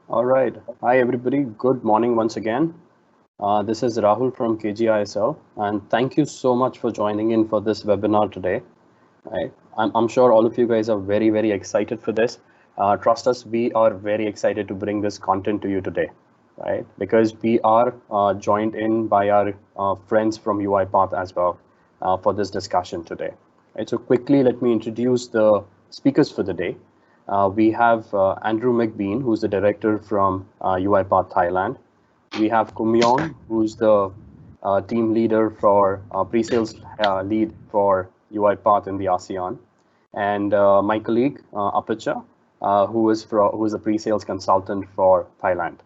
All right. Hi, everybody. Good morning once again. This is Rahul from KGISL, and thank you so much for joining in for this webinar today. Right. I'm sure all of you guys are very, very excited for this. Trust us, we are very excited to bring this content to you today, right? Because we are joined in by our friends from UiPath as well for this discussion today. Right. So quickly, let me introduce the speakers for the day. We have Andrew McBean, who's the director from UiPath Thailand. We have Kumyong, who's the team leader for pre-sales lead for UiPath in the ASEAN, and my colleague Apacha, who is a pre-sales consultant for Thailand.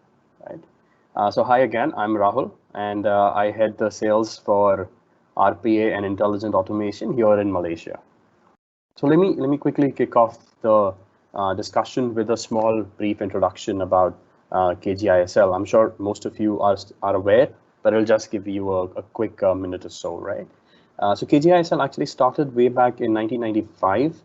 Right. So hi again, I'm Rahul, and I head the sales for RPA and intelligent automation here in Malaysia. So let me quickly kick off the discussion with a small brief introduction about KGISL. I'm sure most of you are aware, but I'll just give you a quick minute or so, right? So KGISL actually started way back in 1995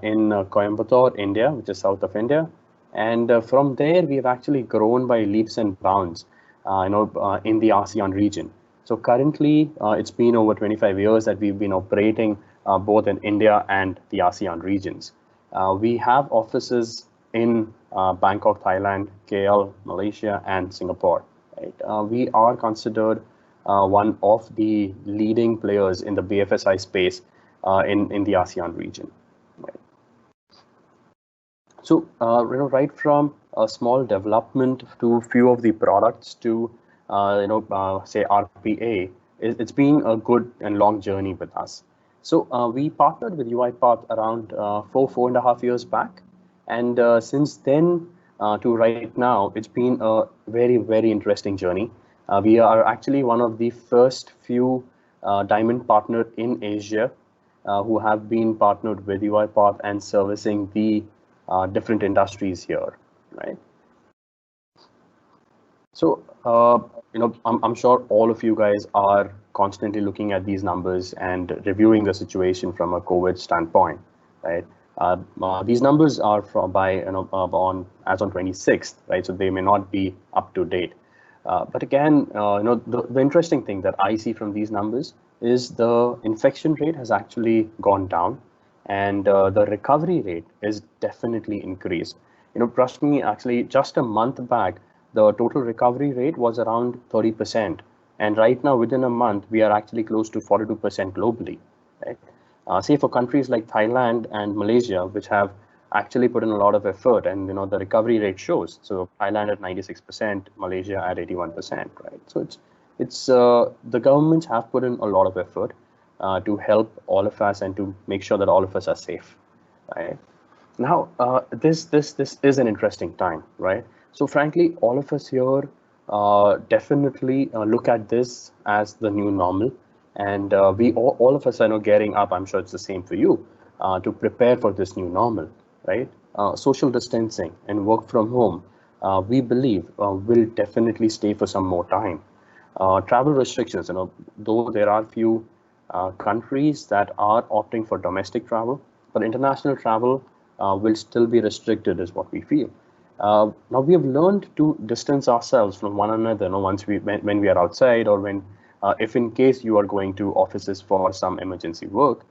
in Coimbatore, India, which is south of India, and from there we've actually grown by leaps and bounds, in the ASEAN region. So currently, it's been over 25 years that we've been operating both in India and the ASEAN regions. We have offices in Bangkok, Thailand, KL, Malaysia, and Singapore. Right? We are considered one of the leading players in the BFSI space in the ASEAN region. Right? So, right from a small development to few of the products to, say RPA, it's been a good and long journey with us. So we partnered with UiPath around 4.5 years back, and since then to right now, it's been a very, very interesting journey. We are actually one of the first few diamond partner in Asia who have been partnered with UiPath and servicing the different industries here, right? So, I'm sure all of you guys are constantly looking at these numbers and reviewing the situation from a COVID standpoint, right? These numbers are from by on as on 26th, right? So they may not be up to date. But again, the interesting thing that I see from these numbers is the infection rate has actually gone down, and the recovery rate is definitely increased. Trust me, actually, just a month back, the total recovery rate was around 30%. And right now, within a month, we are actually close to 42% globally. Right? Say for countries like Thailand and Malaysia, which have actually put in a lot of effort, and the recovery rate shows. So Thailand at 96%, Malaysia at 81%, right? So it's the governments have put in a lot of effort to help all of us and to make sure that all of us are safe, right? Now, this is an interesting time, right? So, frankly, all of us here definitely look at this as the new normal, and we all of us are now getting up. I'm sure it's the same for you to prepare for this new normal, right? Social distancing and work from home, we believe will definitely stay for some more time. Travel restrictions, though there are few countries that are opting for domestic travel, but international travel will still be restricted, is what we feel. Now we have learned to distance ourselves from one another. Once when we are outside, or when if in case you are going to offices for some emergency work,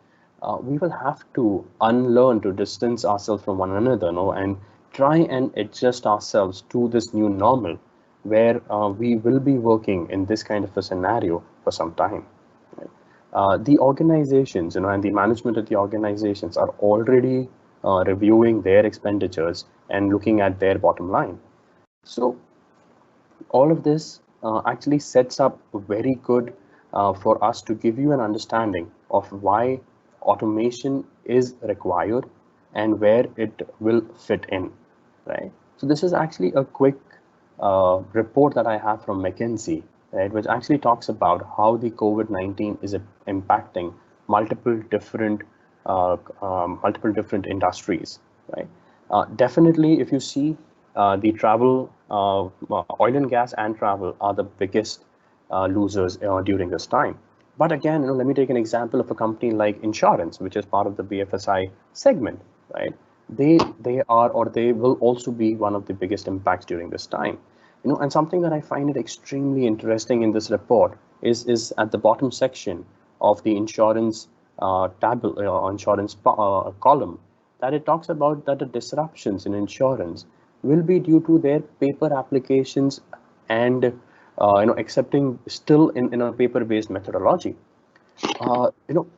we will have to unlearn to distance ourselves from one another, and try and adjust ourselves to this new normal, where we will be working in this kind of a scenario for some time. Right? The organizations, and the management of the organizations are already reviewing their expenditures and looking at their bottom line. So all of this actually sets up very good for us to give you an understanding of why automation is required and where it will fit in, right? So this is actually a quick report that I have from McKinsey, right, which actually talks about how the COVID-19 is impacting multiple different industries, right? Definitely, if you see the travel, oil and gas and travel are the biggest losers during this time. But again, let me take an example of a company like insurance, which is part of the BFSI segment, right? they will also be one of the biggest impacts during this time. And something that I find it extremely interesting in this report is at the bottom section of the insurance column, that it talks about that the disruptions in insurance will be due to their paper applications and accepting still in a paper-based methodology.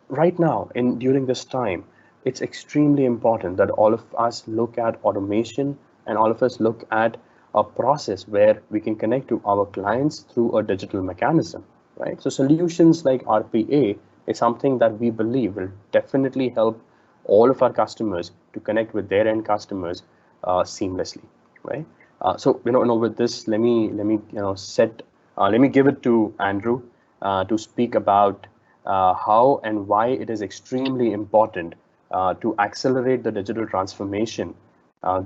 Right now during this time, it's extremely important that all of us look at automation and all of us look at a process where we can connect to our clients through a digital mechanism, right? So solutions like RPA is something that we believe will definitely help all of our customers to connect with their end customers seamlessly, right? So with this, let me give it to Andrew to speak about how and why it is extremely important to accelerate the digital transformation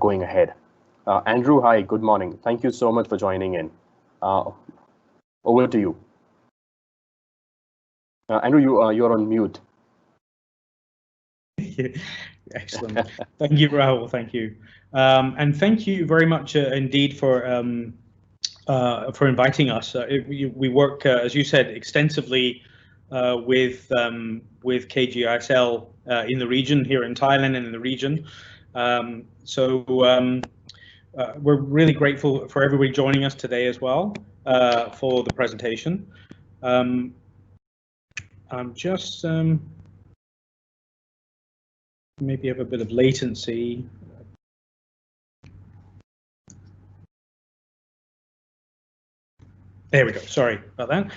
going ahead. Andrew, hi, good morning. Thank you so much for joining in. Over to you. Andrew, you're on mute. Excellent. Thank you, Rahul. Thank you. And thank you very much indeed for inviting us. We work, as you said, extensively with KGISL in the region, here in Thailand and in the region. We're really grateful for everybody joining us today as well for the presentation. I'm just maybe have a bit of latency. There we go. Sorry about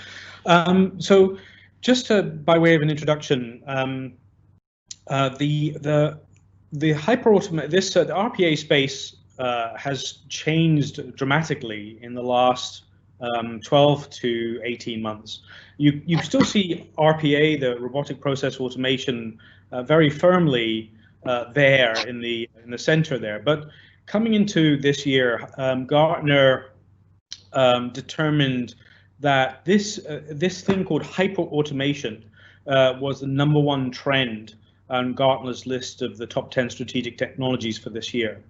that. So just by way of an introduction, the hyperautomation, the RPA space has changed dramatically in the last 12 to 18 months. You still see RPA, the robotic process automation, very firmly there in the center there. But coming into this year, Gartner determined that this thing called hyperautomation was the #1 trend on Gartner's list of the top 10 strategic technologies for this year.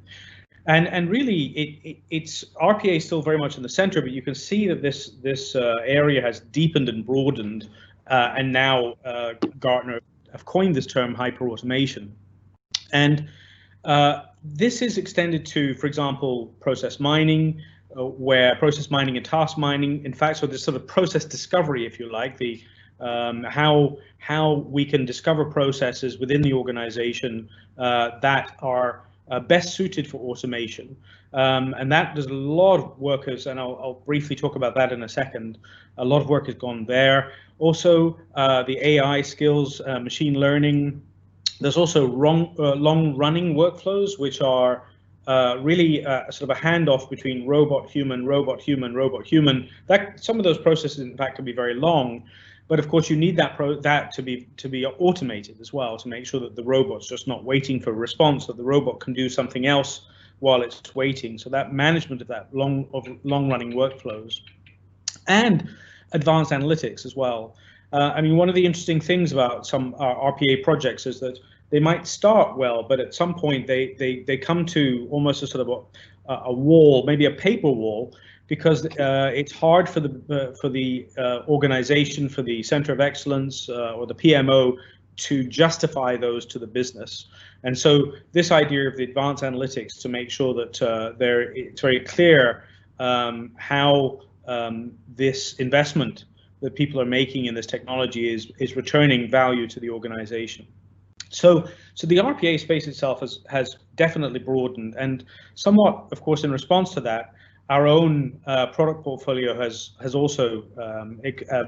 And really, it's RPA is still very much in the center, but you can see that this area has deepened and broadened, and now Gartner have coined this term hyperautomation. And this is extended to, for example, process mining, where process mining and task mining, in fact, so this sort of process discovery, if you like, the how we can discover processes within the organization that are best suited for automation. And that there's a lot of workers, and I'll briefly talk about that in a second. A lot of work has gone there. Also, the AI skills, machine learning. There's also long-running workflows, which are really sort of a handoff between robot, human, robot, human, robot, human. That some of those processes, in fact, can be very long. But of course, you need that to be automated as well, to make sure that the robot's just not waiting for a response, that the robot can do something else while it's waiting. So that management of that long-running workflows, and advanced analytics as well. I mean, one of the interesting things about some RPA projects is that they might start well, but at some point they come to almost a sort of a wall, maybe a paper wall, because it's hard for the organization, for the center of excellence or the PMO to justify those to the business. And so this idea of the advanced analytics to make sure that it's very clear how this investment that people are making in this technology is returning value to the organization. So the RPA space itself has definitely broadened, and somewhat, of course, in response to that, our own product portfolio has also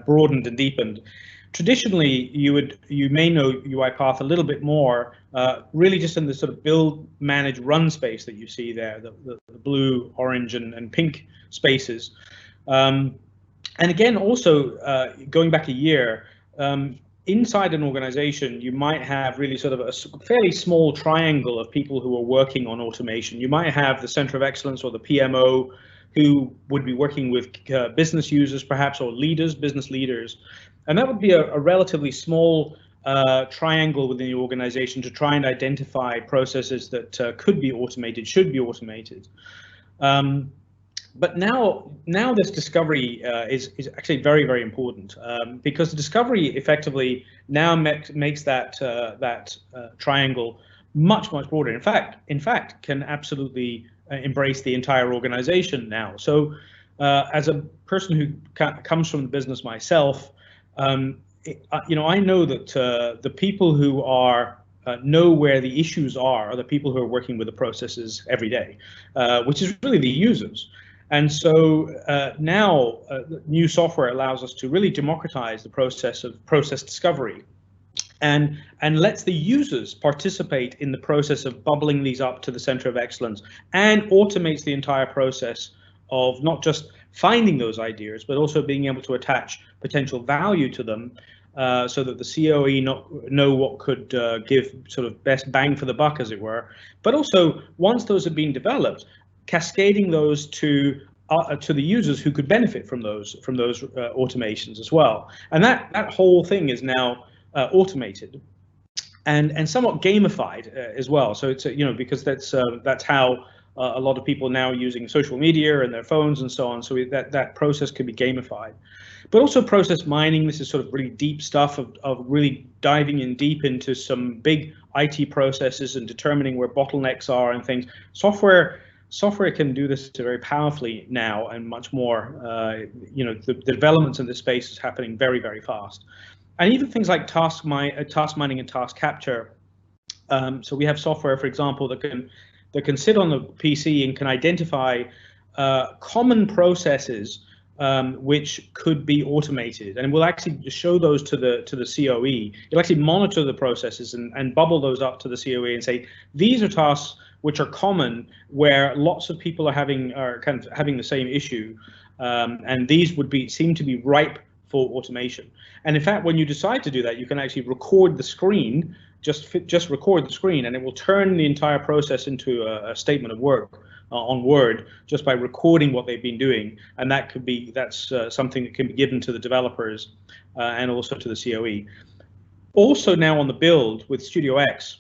broadened and deepened. Traditionally, you may know UiPath a little bit more, really just in the sort of build, manage, run space that you see there, the blue, orange, and pink spaces. And again, also going back a year, inside an organization, you might have really sort of a fairly small triangle of people who are working on automation. You might have the center of excellence or the PMO, who would be working with business users perhaps, or leaders, business leaders. And that would be a relatively small triangle within the organization to try and identify processes that could be automated, should be automated. But now this discovery is actually very, very important, because the discovery effectively now makes that triangle much broader. In fact, can absolutely embrace the entire organization now. So, as a person who comes from the business myself, I know that the people who are know where the issues are the people who are working with the processes every day, which is really the users. And so now new software allows us to really democratize the process of process discovery, and lets the users participate in the process of bubbling these up to the center of excellence, and automates the entire process of not just finding those ideas, but also being able to attach potential value to them, so that the COE know what could give sort of best bang for the buck, as it were. But also, once those have been developed, cascading those to the users who could benefit from those automations as well. And that whole thing is now automated and somewhat gamified as well. So it's because that's how a lot of people now are using social media and their phones and so on. So that process can be gamified. But also process mining. This is sort of really deep stuff of really diving in deep into some big IT processes and determining where bottlenecks are and things. Software can do this very powerfully now, and much more. The developments in this space is happening very, very fast. And even things like task mining and task capture. So we have software, for example, that can sit on the PC and can identify common processes which could be automated, and we'll actually show those to the COE. You'll actually monitor the processes and bubble those up to the COE and say, these are tasks which are common, where lots of people are kind of having the same issue, and these seem to be ripe for automation. And in fact, when you decide to do that, you can actually record the screen, just record the screen, and it will turn the entire process into a statement of work on Word, just by recording what they've been doing. And that's something that can be given to the developers and also to the COE. Also, now on the build with Studio X,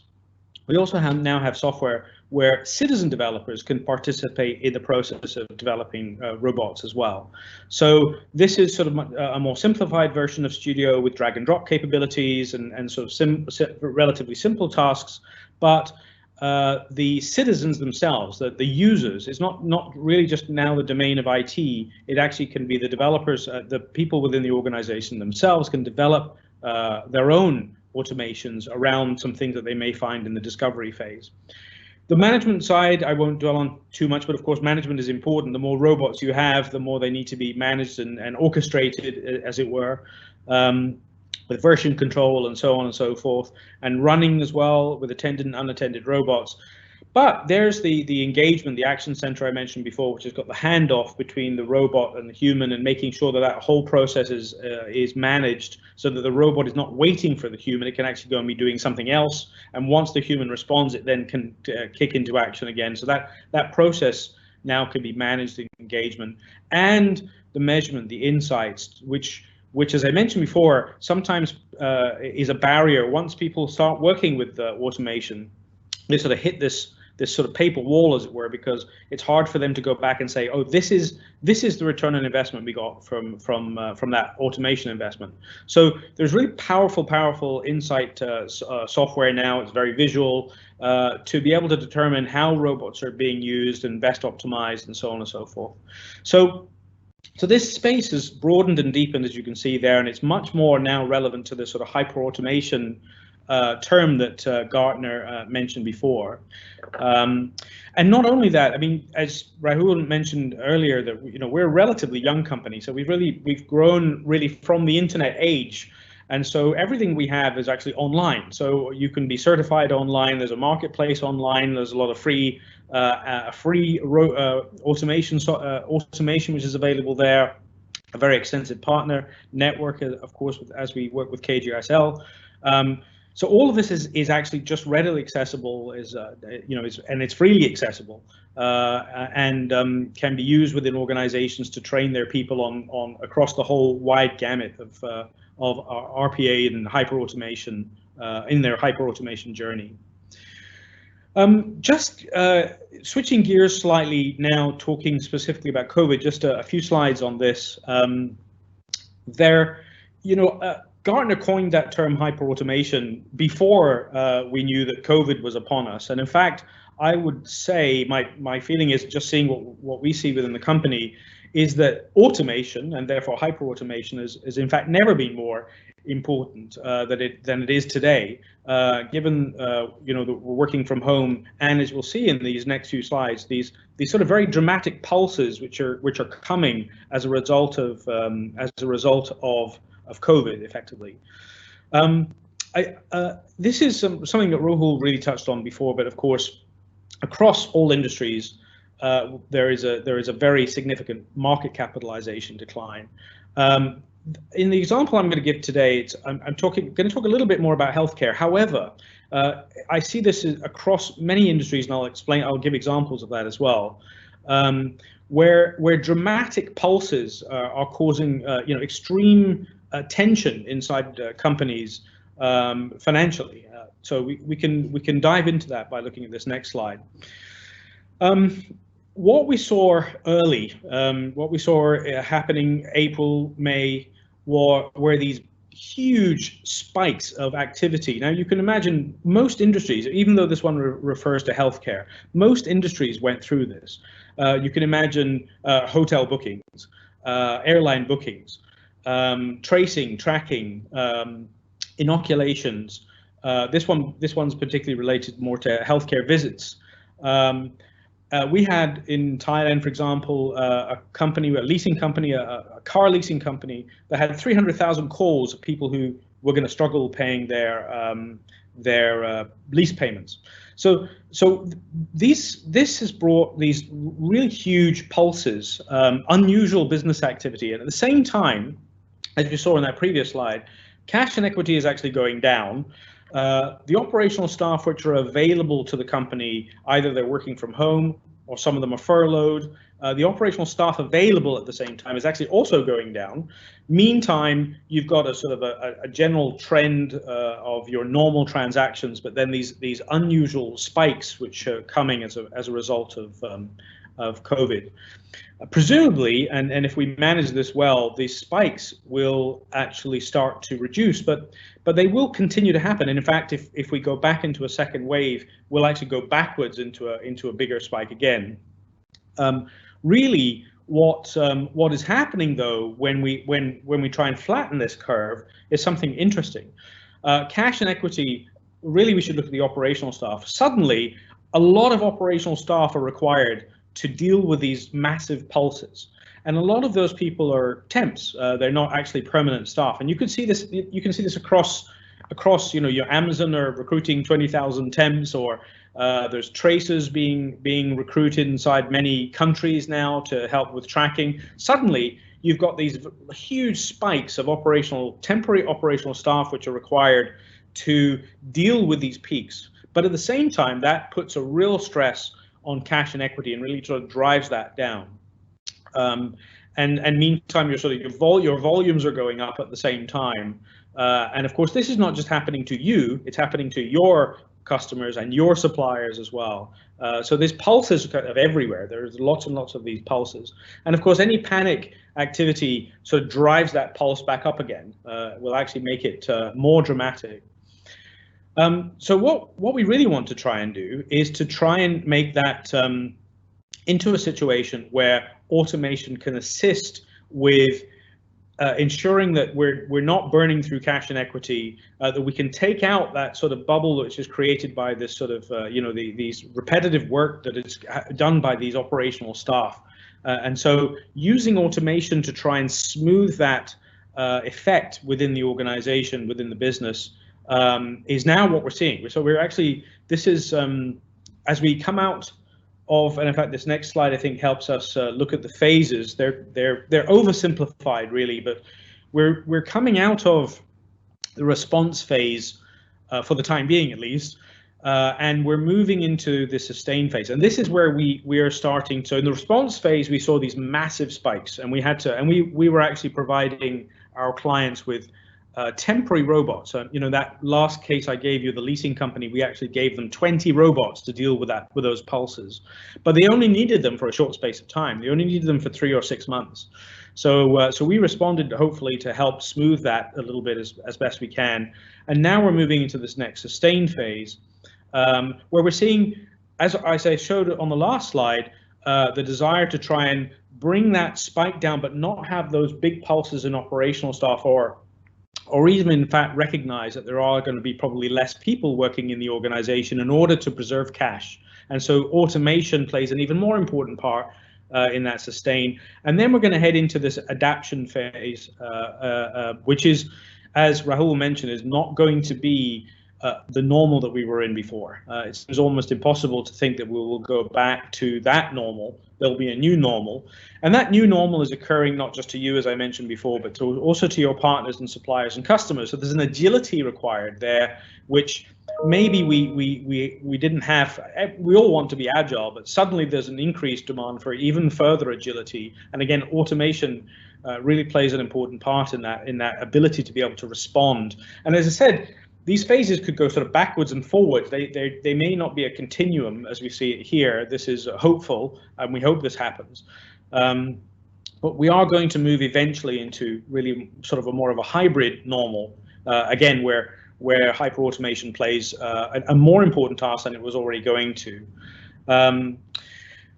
we also now have software where citizen developers can participate in the process of developing robots as well. So this is sort of a more simplified version of Studio with drag and drop capabilities and sort of relatively simple tasks. But the citizens themselves, the users, it's not really just now the domain of IT. It actually can be the developers, the people within the organization themselves can develop their own automations around some things that they may find in the discovery phase. The management side, I won't dwell on too much, but of course management is important. The more robots you have, the more they need to be managed and orchestrated, as it were, with version control and so on and so forth, and running as well with attended and unattended robots. But there's the engagement, the action center I mentioned before, which has got the handoff between the robot and the human, and making sure that whole process is managed so that the robot is not waiting for the human. It can actually go and be doing something else. And once the human responds, it then can kick into action again. So that process now can be managed in engagement, and the measurement, the insights, which as I mentioned before, sometimes is a barrier. Once people start working with automation, they sort of hit this sort of paper wall, as it were, because it's hard for them to go back and say, oh, this is the return on investment we got from that automation investment. So there's really powerful insight software now. It's very visual to be able to determine how robots are being used and best optimized and so on and so forth. So this space has broadened and deepened, as you can see there, and it's much more now relevant to the sort of hyperautomation term that Gartner mentioned before. And not only that, I mean, as Rahul mentioned earlier, that we're a relatively young company, so we've grown really from the internet age, and so everything we have is actually online. So you can be certified online. There's a marketplace online. There's a lot of free automation which is available there. A very extensive partner network, of course, as we work with KGSL. So all of this is actually just readily accessible, and it's freely accessible, and can be used within organizations to train their people on across the whole wide gamut RPA and hyperautomation in their hyperautomation journey. Just switching gears slightly now, talking specifically about COVID, just a few slides on this. Gartner coined that term hyperautomation before we knew that COVID was upon us. And in fact, I would say my feeling is, just seeing what we see within the company, is that automation, and therefore hyperautomation, is in fact never been more important than it is today, given that we're working from home, and as we'll see in these next few slides, these sort of very dramatic pulses which are coming as a result of COVID, effectively. This is something that Rahul really touched on before, but of course, across all industries, there is a very significant market capitalization decline. In the example I'm going to give today, I'm going to talk a little bit more about healthcare. However, I see this across many industries, and I'll give examples of that as well, where dramatic pulses are causing extreme tension inside companies financially. So we can dive into that by looking at this next slide. What we saw early, what we saw happening April, May, were these huge spikes of activity. Now you can imagine most industries, even though this one refers to healthcare, most industries went through this. You can imagine hotel bookings, airline bookings, tracing, tracking, inoculations. This one's particularly related more to healthcare visits. We had in Thailand, for example, a leasing company, a car leasing company that had 300,000 calls of people who were going to struggle paying their lease payments. So this has brought these really huge pulses, unusual business activity, and at the same time, as you saw in that previous slide, cash and equity is actually going down. The operational staff which are available to the company, either they're working from home or some of them are furloughed. The operational staff available at the same time is actually also going down. Meantime, you've got a sort of a general trend of your normal transactions, but then these unusual spikes which are coming as a result of COVID. Presumably, and if we manage this well, these spikes will actually start to reduce, but they will continue to happen. And in fact, if we go back into a second wave, we'll actually go backwards into a bigger spike again. Really, what is happening though when we try and flatten this curve is something interesting. Cash and equity, really, we should look at the operational staff. Suddenly, a lot of operational staff are required to deal with these massive pulses, and a lot of those people are temps. They're not actually permanent staff, and you can see this. You can see this across. Your Amazon are recruiting 20,000 temps, or there's tracers being recruited inside many countries now to help with tracking. Suddenly, you've got these huge spikes of temporary operational staff which are required to deal with these peaks. But at the same time, that puts a real stress on cash and equity and really sort of drives that down. And meantime, your volumes are going up at the same time. And of course, this is not just happening to you, it's happening to your customers and your suppliers as well. So there's pulses kind of everywhere. There's lots and lots of these pulses. And of course, any panic activity sort of drives that pulse back up again, will actually make it more dramatic. So what we really want to try and do is to try and make that into a situation where automation can assist with ensuring that we're not burning through cash and equity, that we can take out that sort of bubble which is created by this sort of these repetitive work that is done by these operational staff, and so using automation to try and smooth that effect within the organization, within the business, is now what we're seeing. So we're actually, this is as we come out of, and in fact this next slide I think helps us look at the phases. They're oversimplified really, but we're coming out of the response phase for the time being at least, and we're moving into the sustain phase. And this is where we are starting. So in the response phase we saw these massive spikes, and we were actually providing our clients with temporary robots. That last case I gave you, the leasing company, we actually gave them 20 robots to deal with those pulses, but they only needed them for a short space of time. They only needed them for 3 or 6 months. So we responded hopefully to help smooth that a little bit as best we can. And now we're moving into this next sustained phase, where we're seeing, as I showed on the last slide, the desire to try and bring that spike down, but not have those big pulses in operational staff, or even in fact recognize that there are going to be probably less people working in the organization in order to preserve cash. And so automation plays an even more important part in that sustain. And then we're going to head into this adaption phase, which is, as Rahul mentioned, is not going to be the normal that we were in before. It's almost impossible to think that we will go back to that normal. There'll be a new normal, and that new normal is occurring not just to you, as I mentioned before, but also to your partners and suppliers and customers. So there's an agility required there, which maybe we didn't have. We all want to be agile, but suddenly there's an increased demand for even further agility. And again, automation really plays an important part in that ability to be able to respond. And as I said, these phases could go sort of backwards and forwards. They may not be a continuum as we see it here. This is hopeful, and we hope this happens. But we are going to move eventually into really sort of more of a hybrid normal, again, where hyperautomation plays a more important task than it was already going to.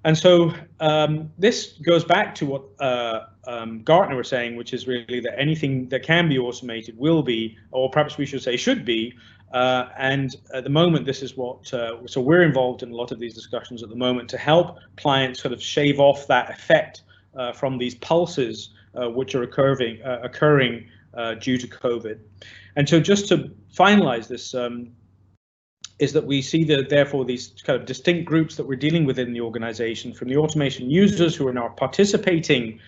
And so this goes back to what Gartner was saying, which is really that anything that can be automated will be, or perhaps we should say should be. And at the moment, this is what, so we're involved in a lot of these discussions at the moment to help clients sort of shave off that effect from these pulses which are occurring due to COVID. And so just to finalize this, is that we see that therefore these kind of distinct groups that we're dealing with in the organization, from the automation users who are now participating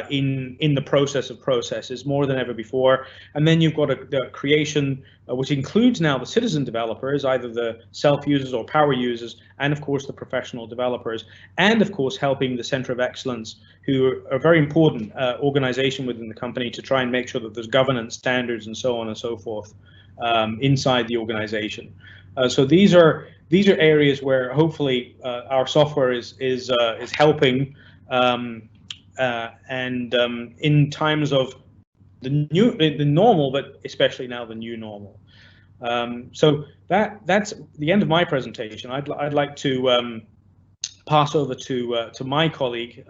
in the process of processes more than ever before. And then you've got the creation, which includes now the citizen developers, either the self-users or power users, and of course the professional developers, and of course helping the Center of Excellence, who are a very important organization within the company to try and make sure that there's governance standards and so on and so forth inside the organization. So these are areas where hopefully our software is helping, and in times of the normal, but especially now the new normal. So that's the end of my presentation. I'd like to pass over to my colleague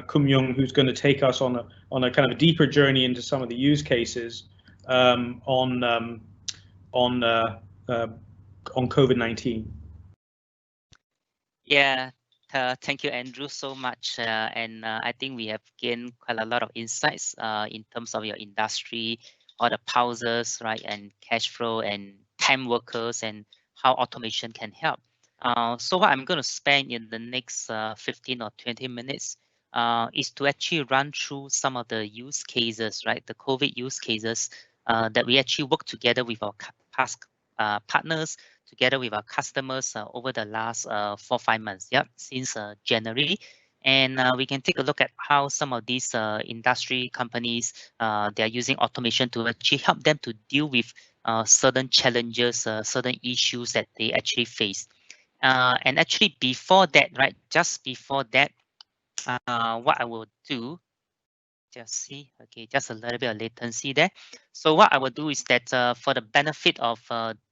Kum Young, who's going to take us on a kind of a deeper journey into some of the use cases on COVID-19. Yeah, thank you, Andrew, so much. And I think we have gained quite a lot of insights in terms of your industry, all the pauses, right, and cash flow and time workers and how automation can help. So what I'm going to spend in the next 15 or 20 minutes is to actually run through some of the use cases, right, the COVID use cases that we actually work together with our past partners, together with our customers over the last 4-5 months, since January. And we can take a look at how some of these industry companies, they are using automation to actually help them to deal with certain challenges, certain issues that they actually face. And actually before that, right, just before that, what I will do, just a little bit of latency there. So what I will do is that for the benefit of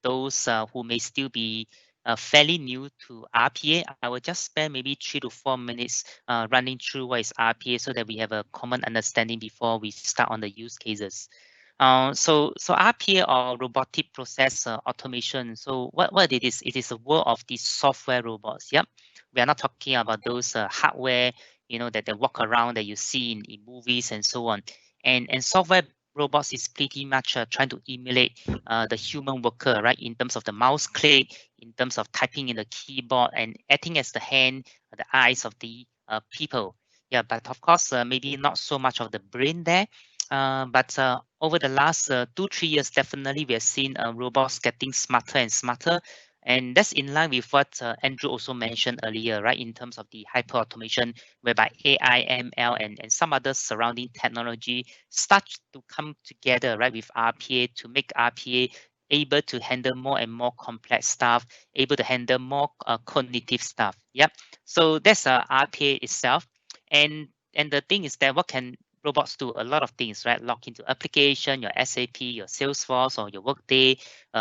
those who may still be fairly new to RPA, I will just spend maybe 3 to 4 minutes running through what is RPA so that we have a common understanding before we start on the use cases. So RPA, or robotic process automation. So what it is a world of these software robots. Yep, we are not talking about those hardware, that they walk around that you see in movies and so on. And software robots is pretty much trying to emulate the human worker, right? In terms of the mouse click, in terms of typing in the keyboard, and acting as the hand, the eyes of the people. Yeah, but of course, maybe not so much of the brain there. But over the last 2-3 years, definitely we have seen robots getting smarter and smarter. And that's in line with what Andrew also mentioned earlier, right? In terms of the hyperautomation, whereby AI, ML, and some other surrounding technology start to come together, right, with RPA to make RPA able to handle more and more complex stuff, able to handle more cognitive stuff. Yep. So that's RPA itself. And the thing is that what can robots do? A lot of things, right? Log into application, your SAP, your Salesforce, or your Workday,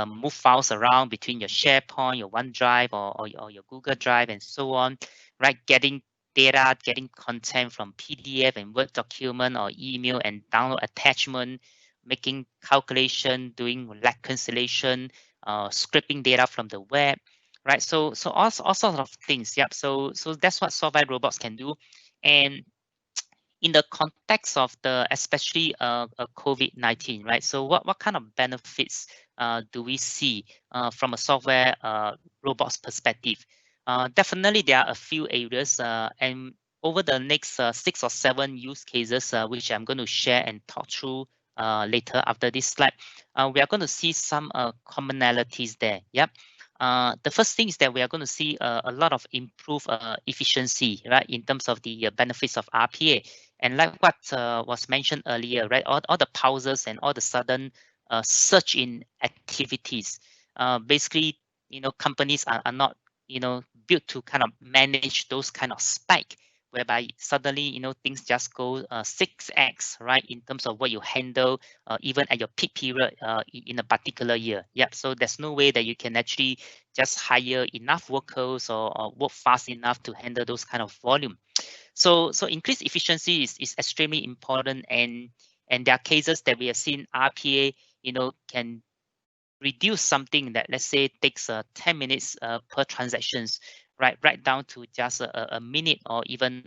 move files around between your SharePoint, your OneDrive, or your Google Drive, and so on, right? Getting data, getting content from PDF and Word document or email and download attachment, making calculation, doing reconciliation, scripting data from the web, right? So all sorts of things. Yep. So that's what software robots can do, and in the context of the especially COVID-19, right? So what kind of benefits do we see from a software robots perspective? Definitely, there are a few areas, and over the next 6 or 7 use cases, which I'm going to share and talk through later after this slide, we are going to see some commonalities there. Yep. The first thing is that we are going to see a lot of improved efficiency, right, in terms of the benefits of RPA. And like what was mentioned earlier, right, all the pauses and all the sudden surge in activities. Basically, companies are not, built to kind of manage those kind of spike, whereby suddenly, things just go 6x, right, in terms of what you handle, even at your peak period in a particular year. Yep. So there's no way that you can actually just hire enough workers or work fast enough to handle those kind of volume. So increased efficiency is extremely important, and there are cases that we have seen RPA, can reduce something that, let's say, takes 10 minutes per transactions, right down to just a minute or even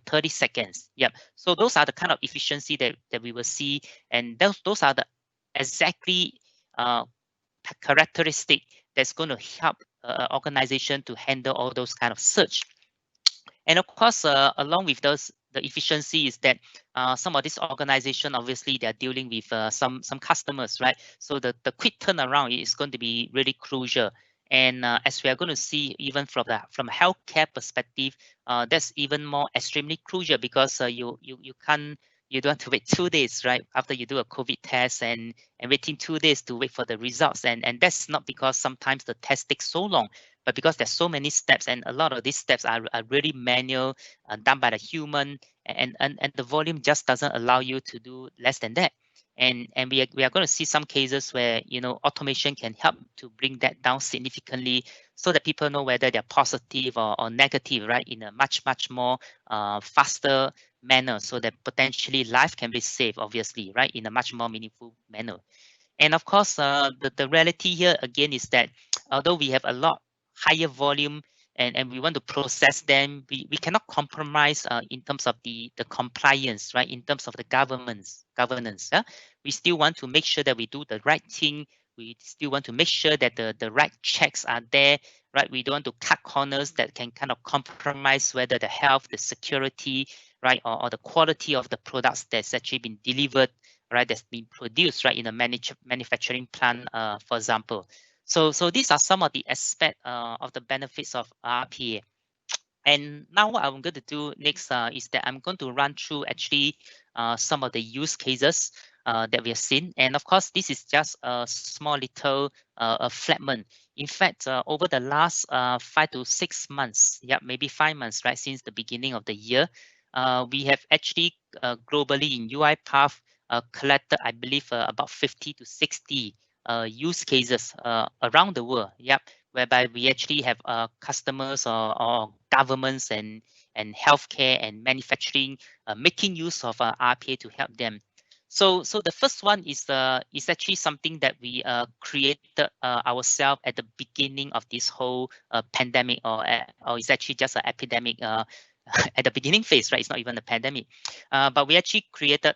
30 seconds. Yep. So those are the kind of efficiency that we will see, and those are the exactly characteristic that's going to help organization to handle all those kind of search. And of course, along with those, the efficiency is that some of this organization, obviously, they're dealing with some customers, right? So the quick turnaround is going to be really crucial. And as we are going to see, even from a healthcare perspective, that's even more extremely crucial, because you don't have to wait 2 days, right, after you do a COVID test and waiting 2 days to wait for the results. And that's not because sometimes the test takes so long, but because there's so many steps, and a lot of these steps are really manual, done by the human, and the volume just doesn't allow you to do less than that. And we are going to see some cases where automation can help to bring that down significantly, so that people know whether they're positive or negative, right, in a much more faster manner, so that potentially life can be saved, obviously, right, in a much more meaningful manner. And of course, the reality here again is that although we have a lot higher volume and we want to process them, we cannot compromise in terms of the compliance, right? In terms of the governance. We still want to make sure that we do the right thing. We still want to make sure that the right checks are there, right? We don't want to cut corners that can kind of compromise whether the health, the security, right, or the quality of the products that's actually been delivered, right, that's been produced, right, in a manufacturing plant, for example. So these are some of the aspects of the benefits of RPA. And now what I'm going to do next is that I'm going to run through actually some of the use cases that we have seen. And of course, this is just a small little fragment. In fact, over the last 5 to 6 months, yeah, maybe 5 months, right, since the beginning of the year, we have actually globally in UiPath collected, I believe, about 50 to 60 use cases around the world. Yep, whereby we actually have customers or governments and healthcare and manufacturing making use of RPA to help them. So the first one is actually something that we created ourselves at the beginning of this whole pandemic, or it's actually just an epidemic at the beginning phase, right? It's not even a pandemic, but we actually created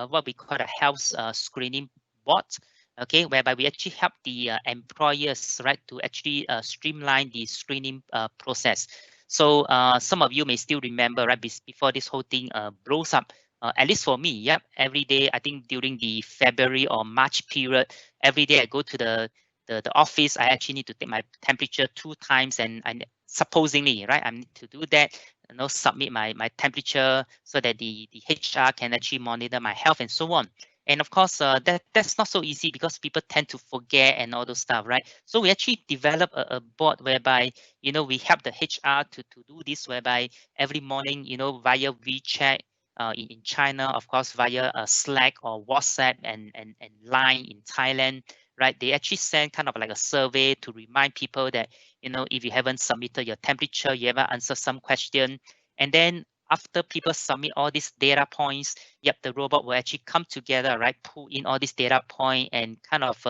what we call a health screening bot. Okay, whereby we actually help the employers, right, to actually streamline the screening process. So some of you may still remember, right, before this whole thing blows up, at least for me, yep, every day, I think during the February or March period, every day I go to the the office, I actually need to take my temperature 2 times, and I supposedly, right, I need to do that, submit my temperature so that the HR can actually monitor my health and so on. And of course, that's not so easy because people tend to forget and all those stuff, right? So we actually develop a board whereby, we help the HR to do this, whereby every morning, via WeChat in China, of course, via Slack or WhatsApp and Line in Thailand, right? They actually send kind of like a survey to remind people that, if you haven't submitted your temperature, you haven't answered some question. And then after people submit all these data points, the robot will actually come together, right? Pull in all these data points and kind of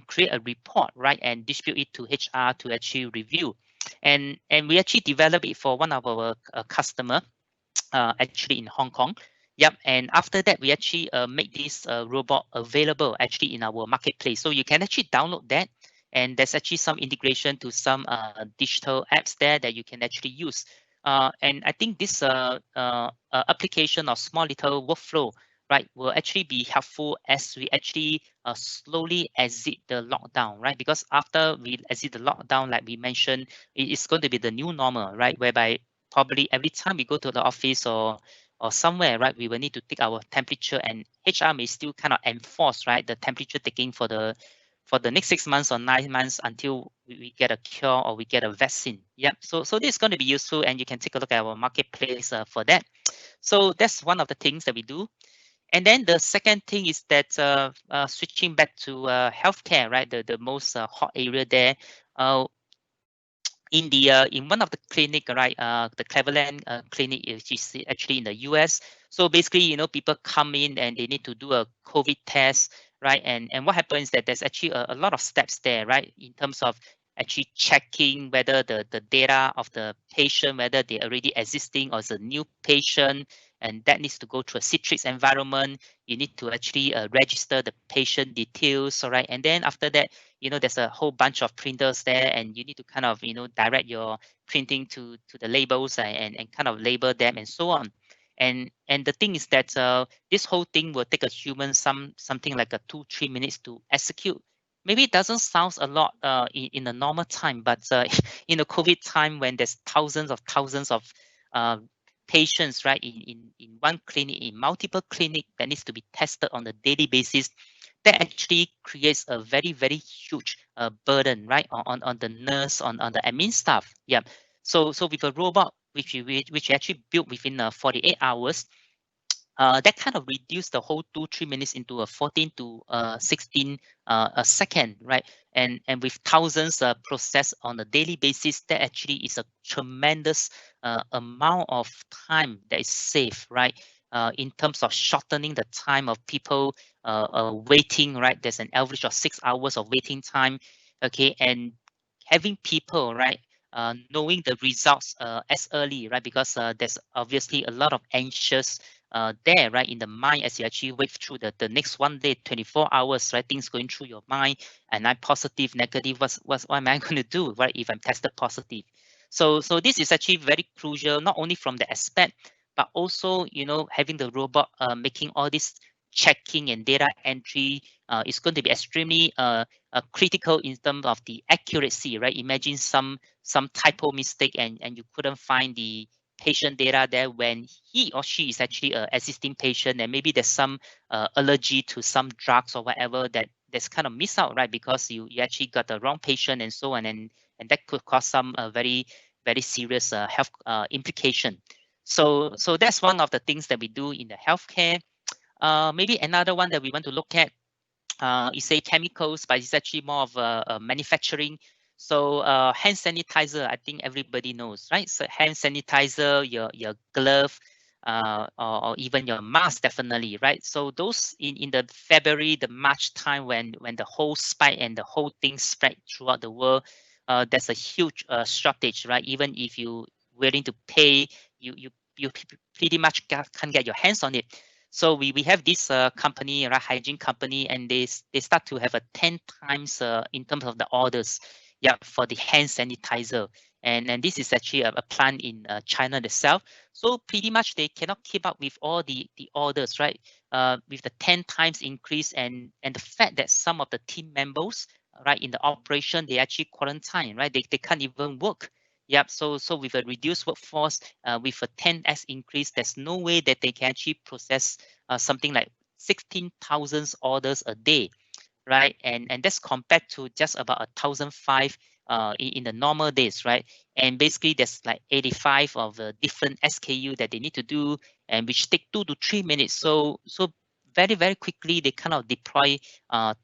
create a report, right? And distribute it to HR to actually review. And we actually developed it for one of our customer, actually in Hong Kong. And after that, we actually make this robot available actually in our marketplace. So you can actually download that. And there's actually some integration to some digital apps there that you can actually use. And I think this application or small little workflow, right, will actually be helpful as we actually slowly exit the lockdown, right? Because after we exit the lockdown, like we mentioned, it's going to be the new normal, right? Whereby probably every time we go to the office or somewhere, right, we will need to take our temperature, and HR may still kind of enforce, right, the temperature taking for the next 6 months or 9 months until we get a cure or we get a vaccine. So this is going to be useful, and you can take a look at our marketplace for that. So that's one of the things that we do. And then the second thing is that switching back to healthcare, right, the most hot area there. In one of the clinic, right, the Cleveland clinic is actually in the US. So basically, people come in and they need to do a COVID test, right? And what happens is that there's actually a lot of steps there, right? In terms of actually checking whether the data of the patient, whether they're already existing or is a new patient, and that needs to go through a Citrix environment. You need to actually register the patient details, all right? And then after that, there's a whole bunch of printers there, and you need to kind of, direct your printing to the labels and kind of label them and so on. And the thing is that this whole thing will take a human something like a 2-3 minutes to execute. Maybe it doesn't sound a lot in a normal time, but in the COVID time, when there's thousands of patients, right, in one clinic, in multiple clinic that needs to be tested on a daily basis, that actually creates a very, very huge burden, right, on the nurse, on the admin staff. So with a robot, which actually built within 48 hours, that kind of reduced the whole 2-3 minutes into a 14 to 16 a second, right? And with thousands processed on a daily basis, that actually is a tremendous amount of time that is saved, right? In terms of shortening the time of people waiting, right? There's an average of 6 hours of waiting time, okay? And having people, right, knowing the results as early, right? Because there's obviously a lot of anxious there, right, in the mind as you actually wait through the next one day, 24 hours, right? Things going through your mind, and I'm positive, negative, what am I going to do, right, if I'm tested positive? So this is actually very crucial, not only from the aspect, but also, having the robot making all this checking and data entry is going to be extremely critical in terms of the accuracy, right? Imagine some typo mistake and you couldn't find the patient data there when he or she is actually an existing patient, and maybe there's some allergy to some drugs or whatever that's kind of missed out, right? Because you actually got the wrong patient and so on, and that could cause some very, very serious health implication. So that's one of the things that we do in the healthcare. Maybe another one that we want to look at is say chemicals, but it's actually more of a manufacturing. So hand sanitizer, I think everybody knows, right? So hand sanitizer, your glove, or even your mask, definitely, right? So those in the February, the March time when the whole spike and the whole thing spread throughout the world, there's a huge shortage, right? Even if you willing to pay, you pretty much can't get your hands on it. So we have this company, right, hygiene company, and they start to have a 10 times in terms of the orders, for the hand sanitizer. And this is actually a plant in China itself. So pretty much they cannot keep up with all the orders, right? With the 10 times increase and the fact that some of the team members right, in the operation, they actually quarantine, right? They can't even work. Yep. So with a reduced workforce, with a 10x increase, there's no way that they can actually process something like 16,000 orders a day, right? And that's compared to just about 1,005 in the normal days, right? And basically there's like 85 of the different SKU that they need to do, and which take 2 to 3 minutes. So very, very quickly they kind of deploy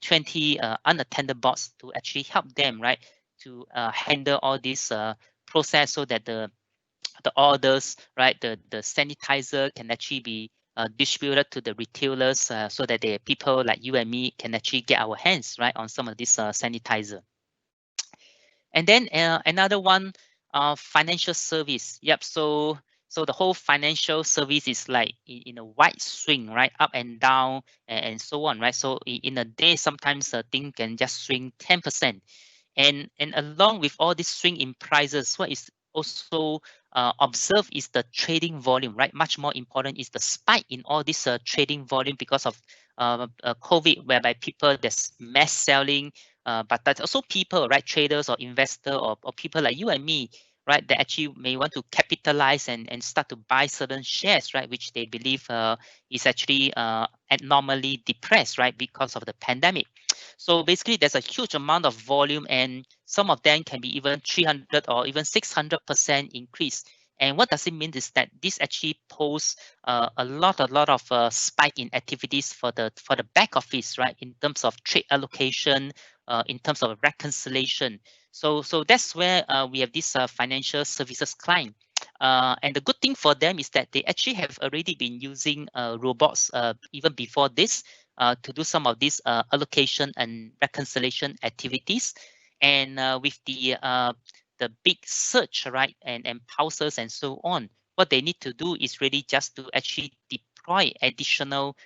20 unattended bots to actually help them, right, to handle all this process, so that the orders, right, the sanitizer can actually be distributed to the retailers, so that the people like you and me can actually get our hands, right, on some of this sanitizer. And then another one, financial service. Yep. So the whole financial service is like in a wide swing, right, up and down and so on, right? So in a day, sometimes a thing can just swing 10%. And along with all this swing in prices, what is also observed is the trading volume, right? Much more important is the spike in all this trading volume because of COVID, whereby people, there's mass selling, but that's also people, right? Traders or investors or people like you and me, right? That actually may want to capitalize and start to buy certain shares, right? Which they believe is actually abnormally depressed, right? Because of the pandemic. So basically, there's a huge amount of volume, and some of them can be even 300 or even 600% increase. And what does it mean is that this actually poses a lot of spike in activities for the back office, right? In terms of trade allocation, in terms of reconciliation. So that's where we have this financial services client. And the good thing for them is that they actually have already been using robots even before this to do some of these allocation and reconciliation activities. And with the big search, right, and pulses and so on, what they need to do is really just to actually deploy additional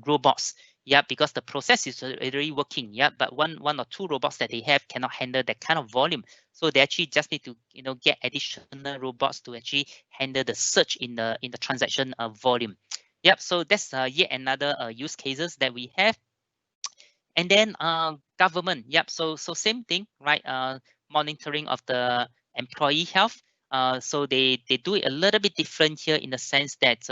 robots. Yeah, because the process is already working. Yeah, but one or two robots that they have cannot handle that kind of volume. So they actually just need to, get additional robots to actually handle the search in the transaction volume. Yep. So that's yet another use cases that we have. And then government. Yep. So same thing, right? Monitoring of the employee health. So they do it a little bit different here in the sense that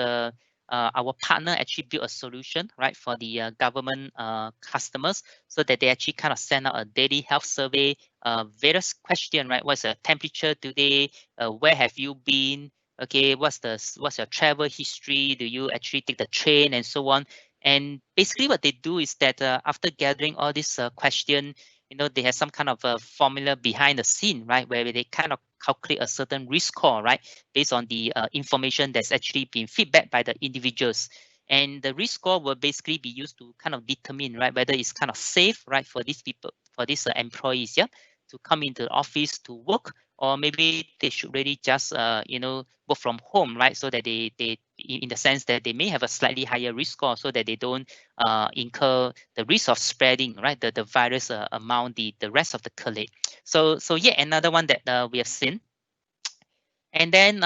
our partner actually built a solution, right, for the government customers, so that they actually kind of send out a daily health survey, various questions, right? What's the temperature today? Where have you been? Okay, what's your travel history? Do you actually take the train and so on? And basically what they do is that after gathering all this question, they have some kind of a formula behind the scene, right, where they kind of calculate a certain risk score, right, based on the information that's actually been feedback by the individuals. And the risk score will basically be used to kind of determine, right, whether it's kind of safe, right, for these people, for these employees, yeah, to come into the office to work, or maybe they should really just work from home, right? So that they in the sense that they may have a slightly higher risk score, so that they don't incur the risk of spreading, right, the virus among the rest of the colleague. So yet another one that we have seen. And then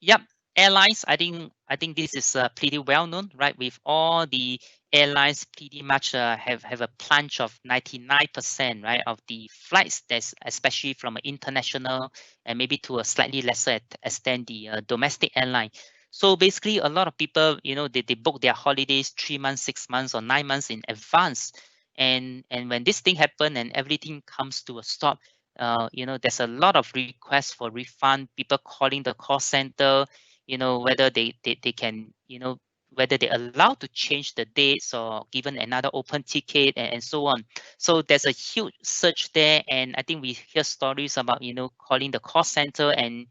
yep, airlines. I think this is pretty well known, right? With all the airlines pretty much have a plunge of 99%, right, of the flights, that's especially from an international and maybe to a slightly lesser extent the domestic airline. So basically, a lot of people, they book their holidays 3 months, 6 months, or 9 months in advance. And when this thing happens and everything comes to a stop, there's a lot of requests for refund, people calling the call center, whether they can, whether they're allowed to change the dates or given another open ticket and so on. So there's a huge surge there. And I think we hear stories about, calling the call center and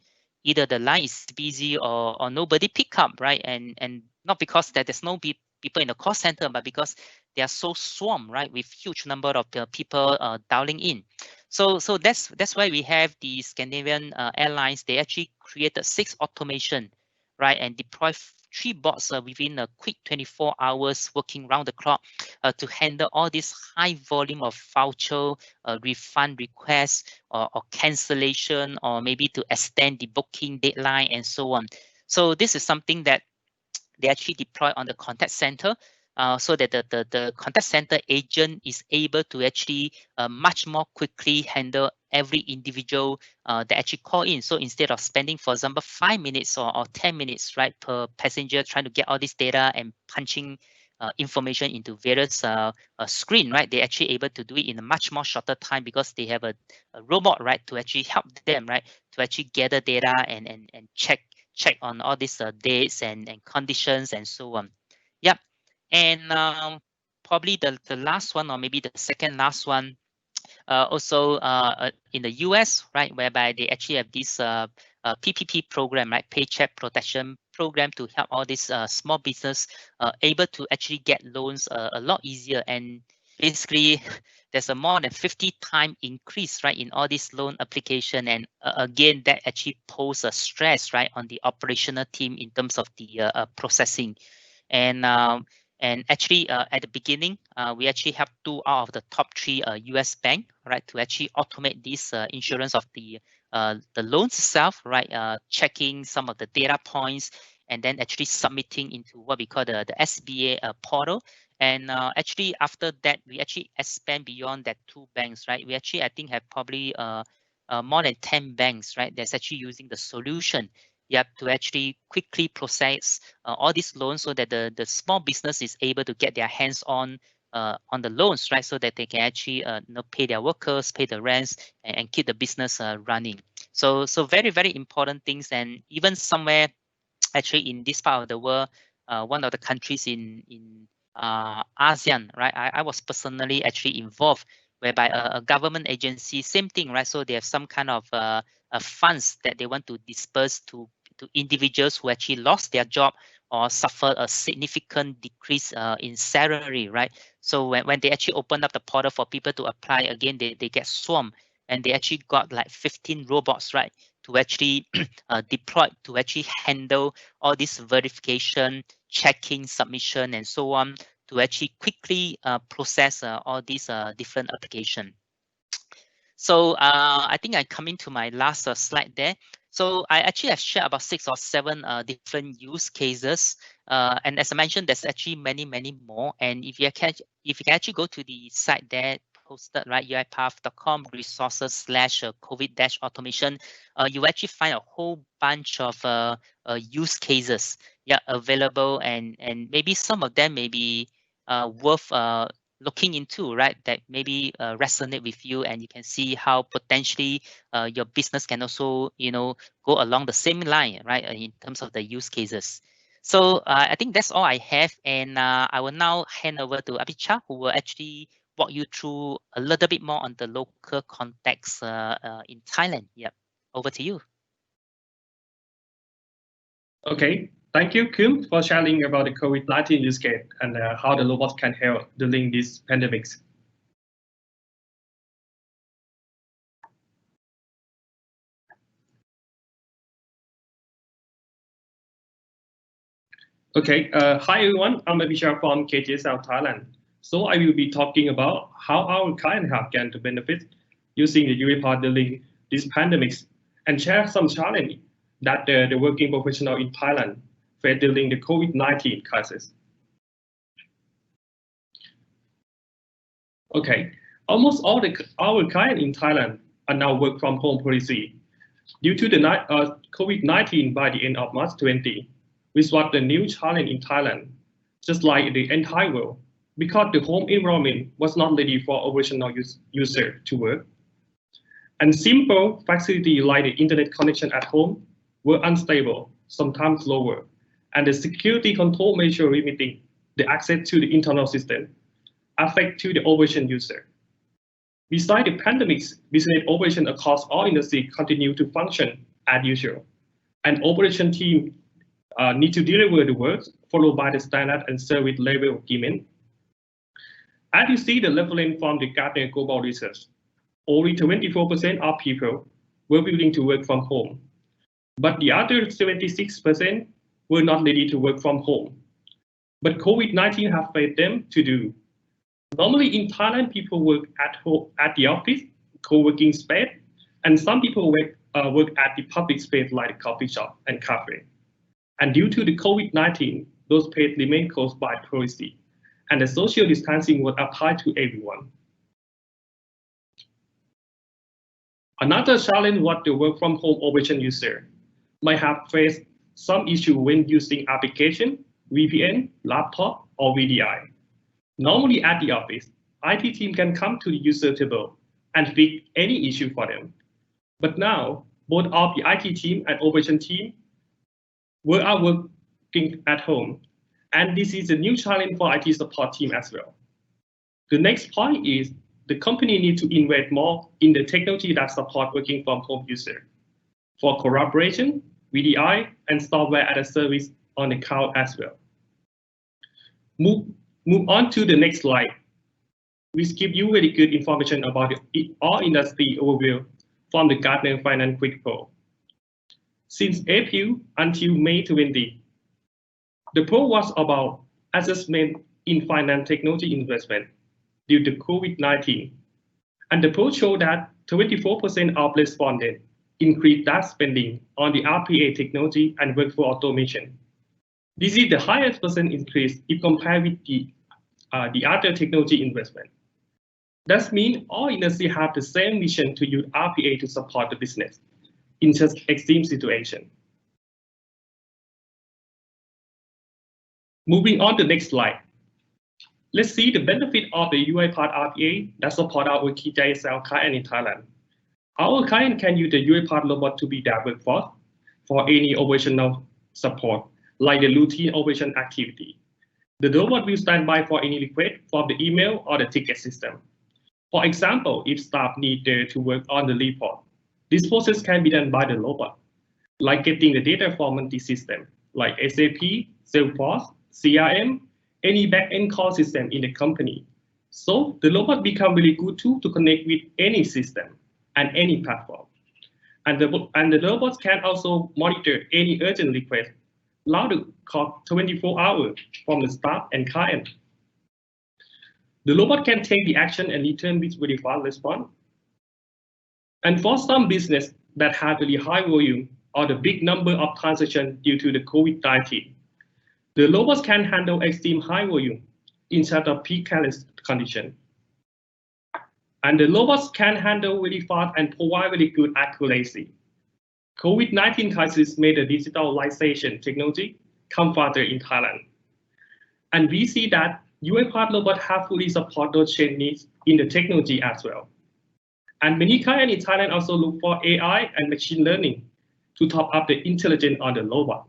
either the line is busy or nobody pick up, right? And not because that there's no people in the call center, but because they are so swarmed, right, with huge number of people dialing in. So that's why we have the Scandinavian airlines. They actually created 6 automation, right, and deploy 3 bots within a quick 24 hours working round the clock to handle all this high volume of voucher refund requests or cancellation, or maybe to extend the booking deadline and so on. So this is something that they actually deploy on the contact center. so that the contact center agent is able to actually much more quickly handle every individual that actually call in. So instead of spending, for example, 5 minutes or 10 minutes, right, per passenger trying to get all this data and punching information into various screen, right, they're actually able to do it in a much more shorter time because they have a robot, right, to actually help them, right, to actually gather data and check on all these dates and conditions and so on. Yep. And probably the last one, or maybe the second last one, also in the US, right, whereby they actually have this PPP program, right, Paycheck Protection Program, to help all these small business able to actually get loans a lot easier. And basically, there's a more than 50 times increase, right, in all this loan application. And again, that actually pose a stress, right, on the operational team in terms of the processing. And actually, at the beginning, we actually have 2 out of the top 3 US bank, right, to actually automate this insurance of the loans itself, right, checking some of the data points, and then actually submitting into what we call the SBA portal. And actually, after that, we actually expand beyond that 2 banks, right? We actually, I think, have probably more than 10 banks, right, that's actually using the solution, to actually quickly process all these loans so that the small business is able to get their hands on the loans, right, so that they can actually pay their workers, pay the rents, and keep the business running. So very, very important things. And even somewhere actually in this part of the world, one of the countries in ASEAN, right, I was personally actually involved, whereby a government agency, same thing, right, so they have some kind of funds that they want to disperse to individuals who actually lost their job or suffered a significant decrease in salary, right? So when they actually open up the portal for people to apply, again, they get swarmed, and they actually got like 15 robots, right, to actually deployed to actually handle all this verification, checking, submission, and so on, to actually quickly process all these different applications. So I think I'm coming to my last slide there. So I actually have shared about 6 or 7 different use cases. And as I mentioned, there's actually many, many more. And if you can actually go to the site there posted, right, uipath.com resources/COVID-automation, you actually find a whole bunch of use cases, available, and maybe some of them may be worth looking into, right, that maybe resonate with you, and you can see how potentially your business can also, go along the same line, right, in terms of the use cases. So I think that's all I have, and I will now hand over to Apicha, who will actually walk you through a little bit more on the local context in Thailand. Yep, over to you. Okay, thank you, Kim, for sharing about the COVID-19 use case and how the robots can help during these pandemics. Okay, hi everyone, I'm Abhishek from KTSL Thailand. So I will be talking about how our clients have gained to benefit using the UiPath during these pandemics, and share some challenge that the working professional in Thailand faced during the COVID-19 crisis. Okay, almost all our clients in Thailand are now work from home policy. Due to the COVID-19 by the end of March 20, which was the new challenge in Thailand, just like the entire world, because the home environment was not ready for operational user to work. And simple facilities like the internet connection at home were unstable, sometimes lower, and the security control measure limiting the access to the internal system affect to the operation user. Besides the pandemics, business operation across all industries continue to function as usual, and operation team need to deliver the work followed by the standard and service level agreement. As you see the reference from the Gartner Global Research, only 24% of people were willing to work from home, but the other 76% were not ready to work from home. But COVID-19 has failed them to do. Normally in Thailand, people work at home, at the office, co-working space, and some people work at the public space like the coffee shop and cafe. And due to the COVID-19, those spaces remain closed by policy. and the social distancing was applied to everyone. Another challenge was the work from home operation user might have faced some issue when using application, VPN, laptop, or VDI. Normally at the office, IT team can come to the user table and fix any issue for them. But now, both of the IT team and operation team are working at home. And this is a new challenge for IT support team as well. The next point is the company needs to invest more in the technology that support working from home user for collaboration, VDI, and software as a service on the cloud as well. Move on to the next slide. We give you very good information about the all industry overview from the Gartner Finance Quick Poll. Since April until May 20, the poll was about assessment in finance technology investment due to COVID-19. And the poll showed that 24% of respondents increased that spending on the RPA technology and workflow automation. This is the highest percent increase if compared with the other technology investment. That means all industries have the same vision to use RPA to support the business in such extreme situation. Moving on to the next slide. Let's see the benefit of the UiPath RPA that support our key JSL client in Thailand. Our client can use the UiPath robot to be their workforce for any operational support, like the routine operation activity. The robot will stand by for any request from the email or the ticket system. For example, if staff need to work on the report, this process can be done by the robot, like getting the data from multi-system, like SAP, Salesforce, CRM, any back-end call system in the company. So the robot become really good tool to connect with any system and any platform. And the robots can also monitor any urgent request, allow the call 24 hours from the staff and client. The robot can take the action and return with very fast response. And for some business that have really high volume or the big number of transactions due to the COVID-19, the robots can handle extreme high volume instead of peak careless condition. And the robots can handle very fast and provide very good accuracy. COVID-19 crisis made the digitalization technology come further in Thailand. And we see that UiPath robot have fully support those change needs in the technology as well. And many clients in Thailand also look for AI and machine learning to top up the intelligence on the robot.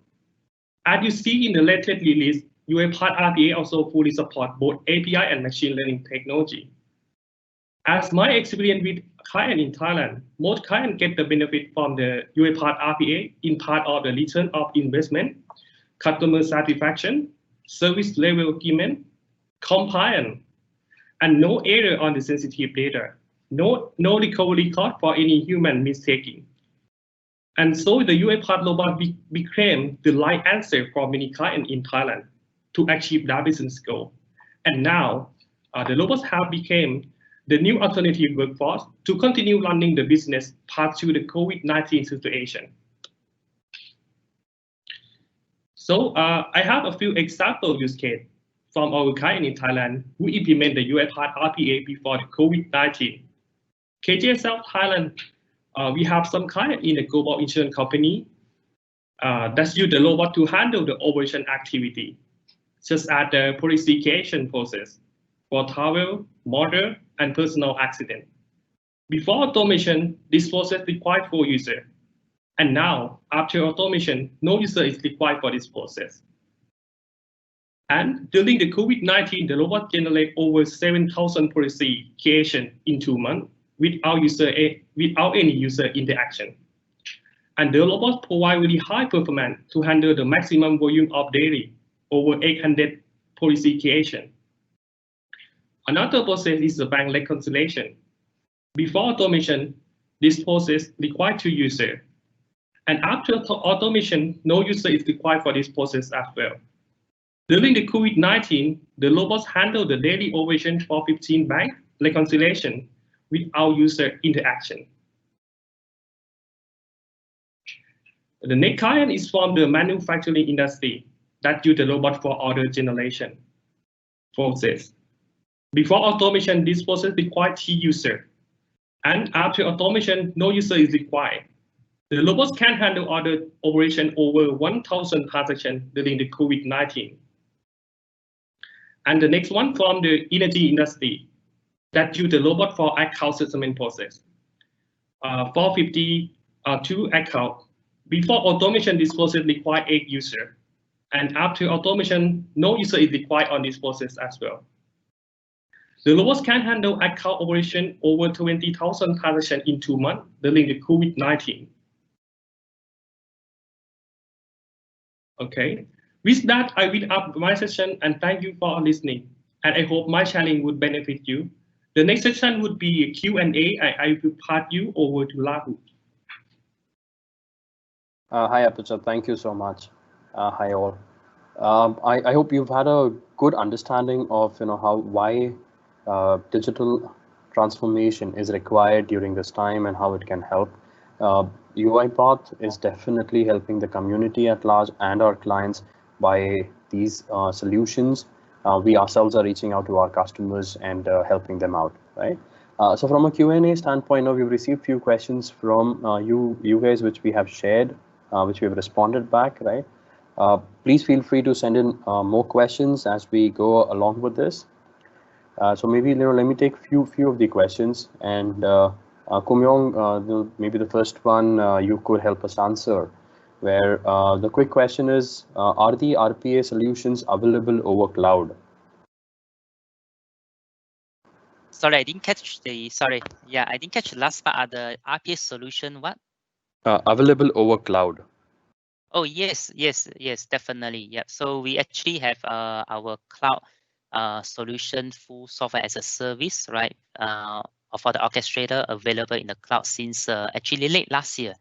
As you see in the latest release, UiPath RPA also fully support both API and machine learning technology. As my experience with clients in Thailand, most clients get the benefit from the UiPath RPA in part of the return of investment, customer satisfaction, service level agreement, compliance, and no error on the sensitive data, no recovery cost for any human mistaking. And so the UiPath robot became the right answer for many clients in Thailand to achieve their business goal. And now the robots have become the new alternative workforce to continue running the business past to the COVID-19 situation. So I have a few example use cases from our client in Thailand who implement the UiPath RPA before the COVID-19. KJSL Thailand, we have some client in a global insurance company that use the robot to handle the operation activity, such as the policy creation process for travel, motor, and personal accident. Before automation, this process required 4 users. And now, after automation, no user is required for this process. And during the COVID-19, the robot generated over 7,000 policy creation in 2 months without any user interaction. And the robot provide really high performance to handle the maximum volume of daily, over 800 policy creation. Another process is the bank reconciliation. Before automation, this process required 2 users. And after automation, no user is required for this process as well. During the COVID-19, the robots handle the daily operation for 15 bank reconciliation without user interaction. The next client is from the manufacturing industry that use the robot for order generation. process. Before automation, this process required T user, and after automation, no user is required. The robots can handle other operation over 1,000 transactions during the COVID-19. And the next one from the energy industry that use the robot for account settlement process. 452 account. Before automation, this process required 8 users. And after automation, no user is required on this process as well. The robots can handle account operation over 20,000 transactions in 2 months during the COVID-19. Okay, with that, I will up my session and thank you for listening. And I hope my sharing would benefit you. The next section would be a Q&A. I will pass you over to Lahu. Hi, Apucha. Thank you so much. Hi, all. I hope you've had a good understanding of why digital transformation is required during this time and how it can help. UiPath is definitely helping the community at large and our clients by these solutions. We ourselves are reaching out to our customers and helping them out, right? So from a Q&A standpoint, now we've received few questions from you guys, which we have shared, which we have responded back, right? Please feel free to send in more questions as we go along with this. So maybe let me take few of the questions, and Kumyong, maybe the first one you could help us answer, where the quick question is, are the RPA solutions available over cloud? Sorry, I didn't catch the, I didn't catch the last part. Are the RPA solution what? Available over cloud. Oh, yes, definitely. Yeah. So we actually have our cloud solution, full software as a service, right? For the orchestrator available in the cloud since actually late last year.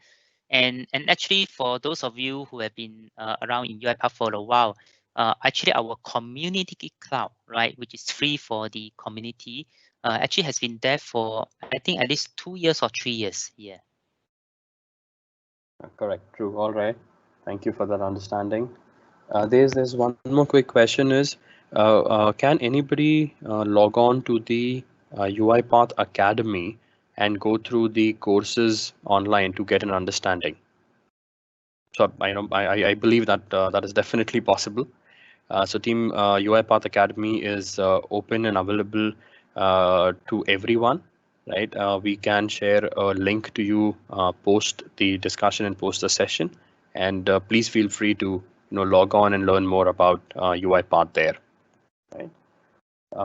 And actually, for those of you who have been around in UiPath for a while, actually our community cloud, right, which is free for the community, actually has been there for, I think, at least 2 years or 3 years. Yeah. Correct. True. All right. Thank you for that understanding. There's one more quick question is, can anybody log on to the UiPath Academy and go through the courses online to get an understanding? So I believe that that is definitely possible. So team UiPath Academy is open and available to everyone, right? We can share a link to you post the discussion and post the session, and please feel free to log on and learn more about UiPath there, right?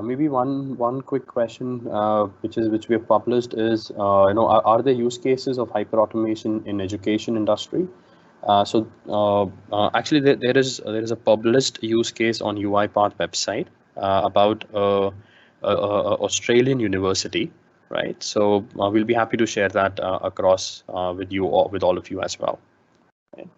Maybe one quick question which we have published is are there use cases of hyperautomation in education industry? Actually there is a published use case on UiPath website about Australian university, right? So we'll be happy to share that across with you or with all of you as well. Right.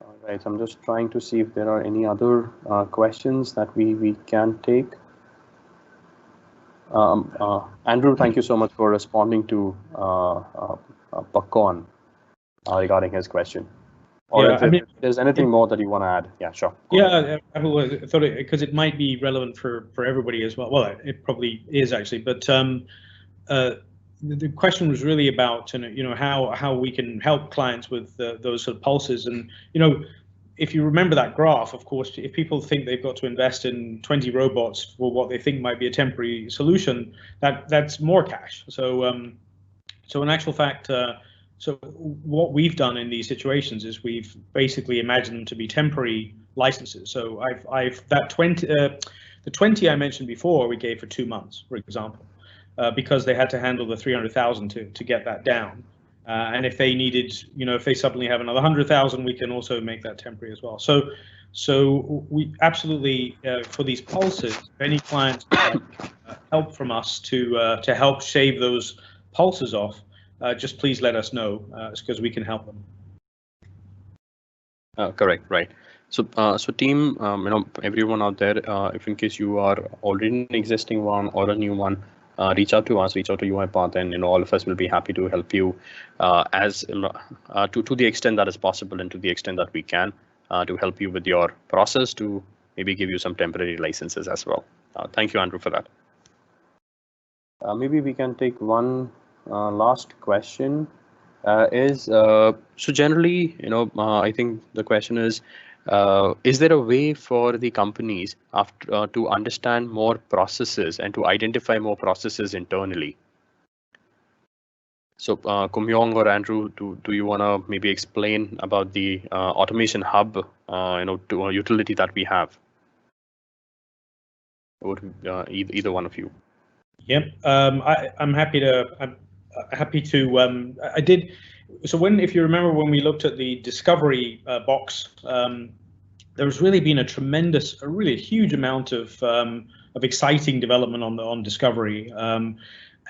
All right, so I'm just trying to see if there are any other questions that we can take. Andrew, thank you so much for responding to Pakon regarding his question. Or yeah, if there's anything more that you want to add, yeah, sure. Yeah, I thought because it might be relevant for everybody as well. Well, it probably is actually, but the question was really about how we can help clients with those sort of pulses. And if you remember that graph, of course, if people think they've got to invest in 20 robots for what they think might be a temporary solution, that's more cash. So so in actual fact, so what we've done in these situations is we've basically imagined them to be temporary licenses. So the 20 I mentioned before we gave for 2 months, for example, because they had to handle the 300,000 to get that down. And if they needed, if they suddenly have another 100,000, we can also make that temporary as well. So we absolutely, for these pulses, if any clients help from us to help shave those pulses off, just please let us know, because we can help them. Correct, right. So so team, everyone out there, if in case you are already an existing one or a new one, reach out to us, reach out to UiPath, and all of us will be happy to help you as to the extent that is possible and to the extent that we can. to help you with your process, to maybe give you some temporary licenses as well. Thank you, Andrew, for that. Maybe we can take one last question. So generally, I think the question is there a way for the companies after to understand more processes and to identify more processes internally? So Kum Yong or Andrew, do you want to maybe explain about the automation hub, to a utility that we have? Or either one of you. Yep, I'm happy to. I did. So if you remember, when we looked at the discovery box, there's really been a really huge amount of exciting development on discovery,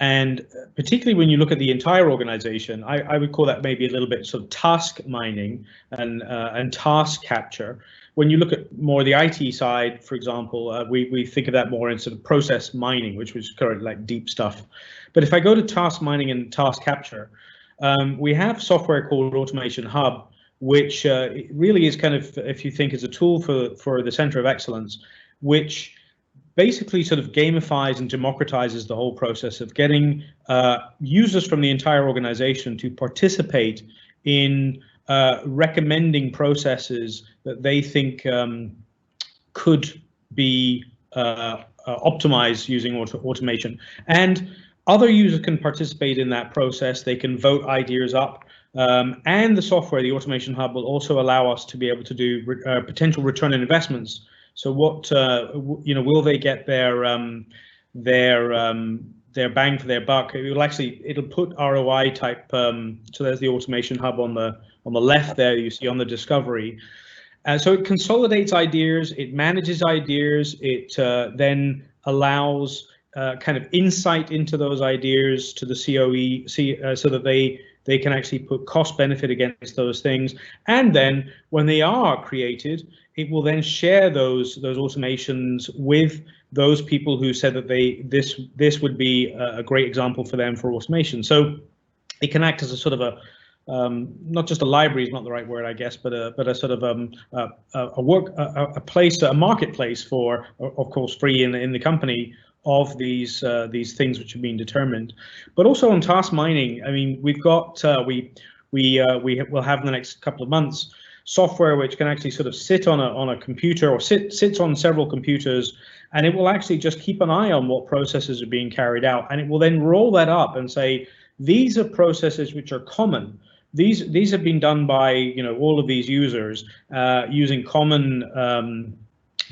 and particularly when you look at the entire organization, I would call that maybe a little bit sort of task mining and task capture. When you look at more the IT side, for example, we think of that more in sort of process mining, which was currently like deep stuff. But if I go to task mining and task capture, we have software called Automation Hub, which really is kind of, if you think, is a tool for the Center of Excellence, which basically sort of gamifies and democratizes the whole process of getting users from the entire organization to participate in recommending processes that they think could be optimized using automation. And other users can participate in that process. They can vote ideas up. And the software, the Automation Hub, will also allow us to be able to do potential return on investments. So what, will they get their bang for their buck? It'll put ROI type. So there's the Automation Hub on the left there, you see on the discovery. So it consolidates ideas, it manages ideas, it then allows kind of insight into those ideas to the COE, so that they can actually put cost benefit against those things. And then when they are created, it will then share those automations with those people who said that this would be a great example for them for automation. So it can act as a sort of a not just a library is not the right word, I guess, but a sort of a marketplace for, of course, free in the company of these things which have been determined. But also on task mining, I mean, we've got we will have in the next couple of months software which can actually sort of sit on a computer or sits on several computers, and it will actually just keep an eye on what processes are being carried out, and it will then roll that up and say, these are processes which are common. These have been done by all of these users using common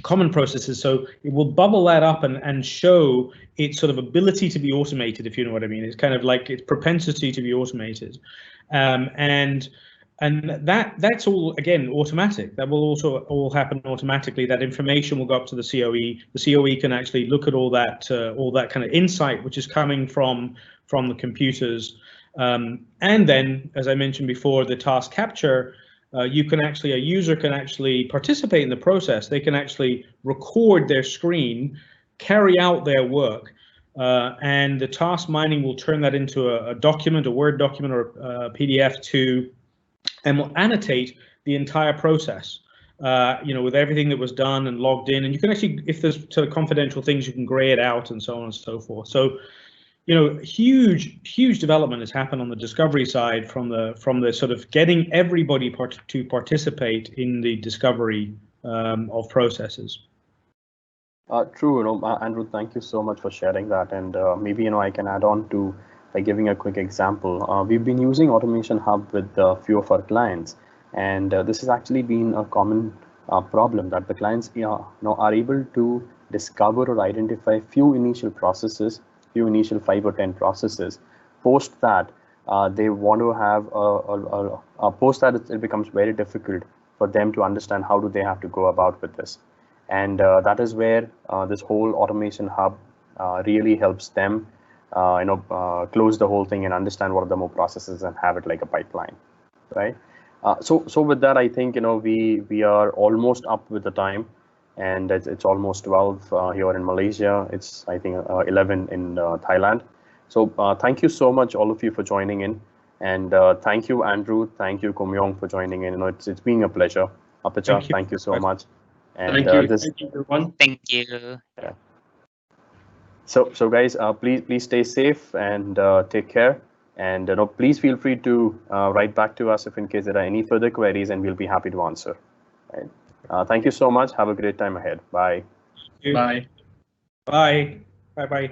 processes. So it will bubble that up and show its sort of ability to be automated, if you know what I mean. It's kind of like its propensity to be automated, and that's all, again, automatic. That will also all happen automatically. That information will go up to the COE. The COE can actually look at all that kind of insight which is coming from the computers. And then, as I mentioned before, the task capture, a user can actually participate in the process. They can actually record their screen, carry out their work, and the task mining will turn that into a document, a Word document or a PDF and will annotate the entire process, with everything that was done and logged in. And you can actually, if there's sort of confidential things, you can gray it out and so on and so forth. So, huge development has happened on the discovery side from the sort of getting everybody to participate in the discovery of processes. True, Andrew, thank you so much for sharing that. And maybe, I can add on to by giving a quick example. We've been using Automation Hub with a few of our clients, and this has actually been a common problem that the clients are able to discover or identify few initial processes, few initial 5 or 10 processes. Post that, they want to have post that it becomes very difficult for them to understand how do they have to go about with this. And that is where this whole Automation Hub really helps them close the whole thing and understand what are the more processes and have it like a pipeline, right? So with that, I think we are almost up with the time, and it's almost 12 here in Malaysia. It's, I think, 11 in Thailand. So thank you so much, all of you, for joining in, and thank you, Andrew. Thank you, Kum Yong, for joining in. It's been a pleasure. Apicha, thank you so much. And thank you. Thank you, everyone. Thank you. Yeah. So guys, please stay safe and take care. And please feel free to write back to us if in case there are any further queries, and we'll be happy to answer. Right. Thank you so much. Have a great time ahead. Bye. Bye. Bye. Bye. Bye.